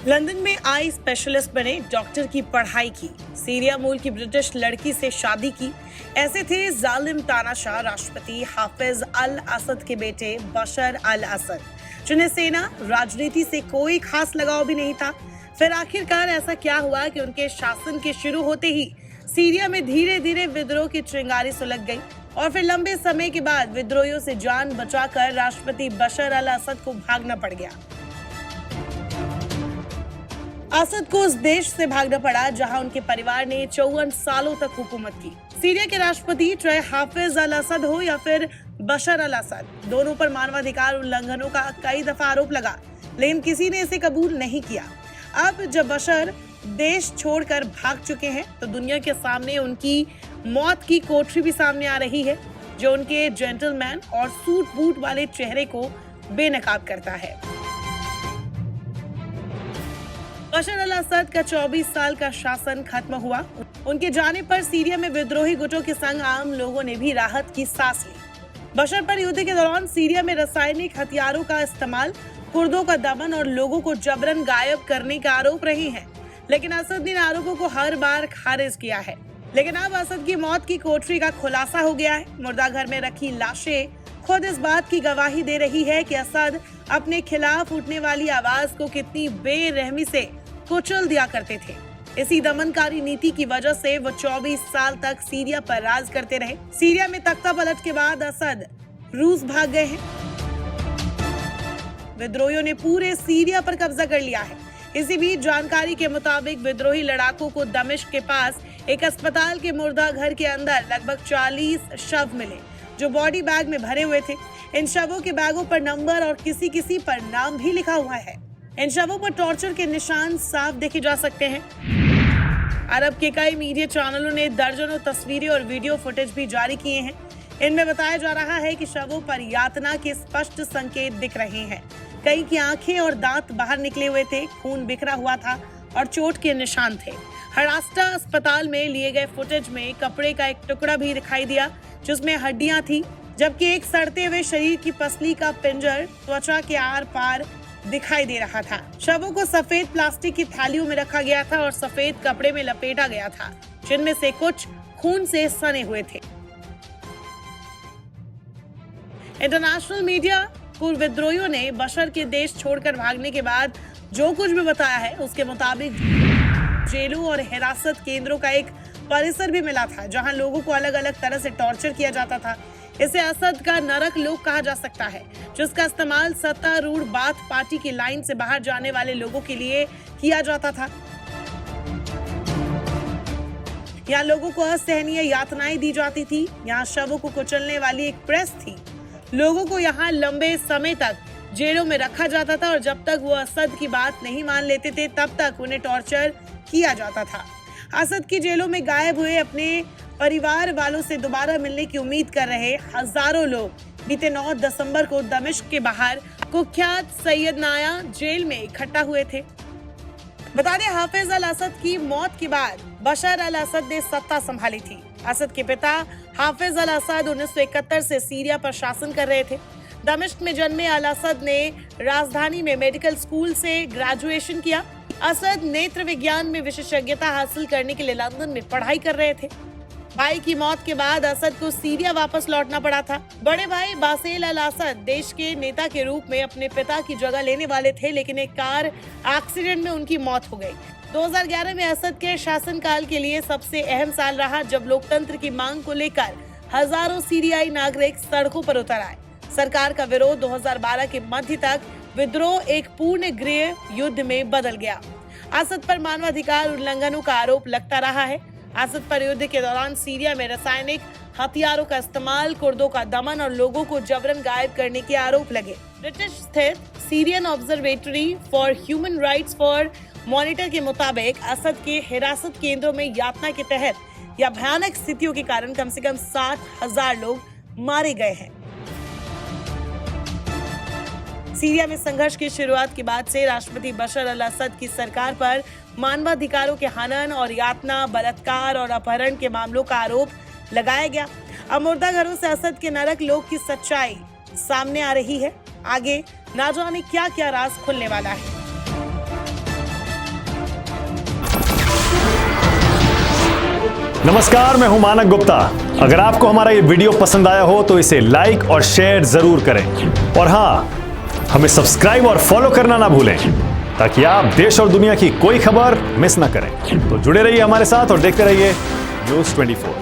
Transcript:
London में eye specialist बने, doctor की पढ़ाई की, सीरिया मूल की ब्रिटिश लड़की से शादी की। ऐसे थे जालिम तानाशाह राष्ट्रपति हाफिज अल असद के बेटे बशर अल असद, जिन्हें सेना राजनीति से कोई खास लगाव भी नहीं था। फिर आखिरकार ऐसा क्या हुआ कि उनके शासन के शुरू होते ही सीरिया में धीरे धीरे विद्रोह की चिंगारी सुलग गई और फिर लंबे समय के बाद विद्रोहियों से जान बचाकर राष्ट्रपति बशर अल असद को भागना पड़ गया। असद को उस देश से भागना पड़ा जहां उनके परिवार ने 54 सालों तक हुकूमत की। सीरिया के राष्ट्रपति चाहे हाफिज अल असद हो या फिर बशर अल असद, दोनों पर मानवाधिकार उल्लंघनों का कई दफा आरोप लगा, लेकिन किसी ने इसे कबूल नहीं किया। अब जब बशर देश छोड़कर भाग चुके हैं तो दुनिया के सामने उनकी मौत की कोठरी भी सामने आ रही है, जो उनके जेंटलमैन और सूट बूट वाले चेहरे को बेनकाब करता है। बशर अल असद का 24 साल का शासन खत्म हुआ। उनके जाने पर सीरिया में विद्रोही गुटों के संग आम लोगों ने भी राहत की सांस ली। बशर पर युद्ध के दौरान सीरिया में रासायनिक हथियारों का इस्तेमाल, कुर्दों का दमन और लोगों को जबरन गायब करने का आरोप रहे हैं, लेकिन असद ने आरोपों को हर बार खारिज किया है। लेकिन अब असद की मौत की कोठरी का खुलासा हो गया है। मुर्दाघर में रखी लाशें खुद इस बात की गवाही दे रही है कि असद अपने खिलाफ उठने वाली आवाज को कितनी बेरहमी से कुचल दिया करते थे। इसी दमनकारी नीति की वजह से वो 24 साल तक सीरिया पर राज करते रहे। सीरिया में तख्ता पलट के बाद असद रूस भाग गए हैं। विद्रोहियों ने पूरे सीरिया पर कब्जा कर लिया है। इसी बीच जानकारी के मुताबिक विद्रोही लड़ाकों को दमिश्क के पास एक अस्पताल के मुर्दाघर के अंदर लगभग 40 शव मिले, जो बॉडी बैग में भरे हुए थे। इन शवों के बैगों पर नंबर और किसी किसी पर नाम भी लिखा हुआ है। इन शवों पर टॉर्चर के निशान साफ देखे जा सकते हैं। अरब के कई मीडिया चैनलों ने दर्जनों तस्वीरें और वीडियो फुटेज भी जारी किए हैं। इनमें बताया जा रहा है कि शवों पर यातना के स्पष्ट संकेत दिख रहे हैं। कई की आंखें और दांत बाहर निकले हुए थे, खून बिखरा हुआ था और चोट के निशान थे। हरास्टा अस्पताल में लिए गए फुटेज में कपड़े का एक टुकड़ा भी दिखाई दिया, जिसमें हड्डियां थी, जबकि एक सड़ते हुए शरीर की पसली का पिंजर त्वचा के आर पार दिखाई दे रहा था। शवों को सफेद प्लास्टिक की थालियों में रखा गया था और सफेद कपड़े में लपेटा गया था, जिनमें से कुछ खून से सने हुए थे। इंटरनेशनल मीडिया पूर्व विद्रोहियों ने बशर के देश छोड़कर भागने के बाद जो कुछ भी बताया है, उसके मुताबिक जेलों और हिरासत केंद्रों का एक परिसर भी मिला था, जहां लोगों को अलग अलग तरह से टॉर्चर किया जाता था। इसे असद का नरक लोक कहा जा सकता है, जिसका इस्तेमाल सत्तारूढ़ बाथ पार्टी की लाइन से बाहर जाने वाले लोगों के लिए किया जाता था। यहाँ लोगों को असहनीय यातनाएं दी जाती थी। यहाँ शवों को कुचलने वाली एक प्रेस थी। लोगों को यहाँ लंबे समय तक जेलों में रखा जाता था और जब तक वो असद की बात नहीं मान लेते थे, तब तक उन्हें टॉर्चर किया जाता था। असद की जेलों में गायब हुए अपने परिवार वालों से दोबारा मिलने की उम्मीद कर रहे हजारों लोग बीते 9 दिसंबर को दमिश्क के बाहर कुख्यात सैयद नाया जेल में इकट्ठा हुए थे। बता दें, हाफिज अल असद की मौत के बाद बशर अल असद ने सत्ता संभाली थी। असद के पिता हाफिज अल असद 1971 से सीरिया पर शासन कर रहे थे। दमिश्क में जन्मे अल असद ने राजधानी में मेडिकल स्कूल से ग्रेजुएशन किया। असद नेत्र विज्ञान में विशेषज्ञता हासिल करने के लिए लंदन में पढ़ाई कर रहे थे। भाई की मौत के बाद असद को सीरिया वापस लौटना पड़ा था। बड़े भाई बासेल अल असद देश के नेता के रूप में अपने पिता की जगह लेने वाले थे, लेकिन एक कार एक्सीडेंट में उनकी मौत हो गई। 2011 में असद के शासनकाल के लिए सबसे अहम साल रहा, जब लोकतंत्र की मांग को लेकर हजारों सीरियाई नागरिक सड़कों पर उतर आए। सरकार का विरोध 2012 के मध्य तक विद्रोह एक पूर्ण गृह युद्ध में बदल गया। असद पर मानवाधिकार उल्लंघनों का आरोप लगता रहा है। असद पर युद्ध के दौरान सीरिया में रासायनिक हथियारों का इस्तेमाल, कुर्दों का दमन और लोगों को जबरन गायब करने के आरोप लगे। ब्रिटिश स्थित Syrian observatory for human rights for monitor के मुताबिक असद के हिरासत केंद्रों में यातना के तहत या भयानक स्थितियों के कारण कम से कम 60,000 लोग मारे गए हैं। सीरिया में संघर्ष की शुरुआत के बाद से राष्ट्रपति बशर अल असद की सरकार पर मानवाधिकारों के हनन और यातना, बलात्कार और अपहरण के मामलों का आरोप लगाया गया। अब मुर्दाघरों से असद के नरक लोक की सच्चाई सामने आ रही है। आगे ना जाने क्या क्या राज खुलने वाला है। नमस्कार, मैं हूं मानक गुप्ता। अगर आपको हमारा ये वीडियो पसंद आया हो तो इसे लाइक और शेयर जरूर करें, और हां, हमें सब्सक्राइब और फॉलो करना ना भूलें ताकि आप देश और दुनिया की कोई खबर मिस ना करें। तो जुड़े रहिए हमारे साथ और देखते रहिए न्यूज़ 24।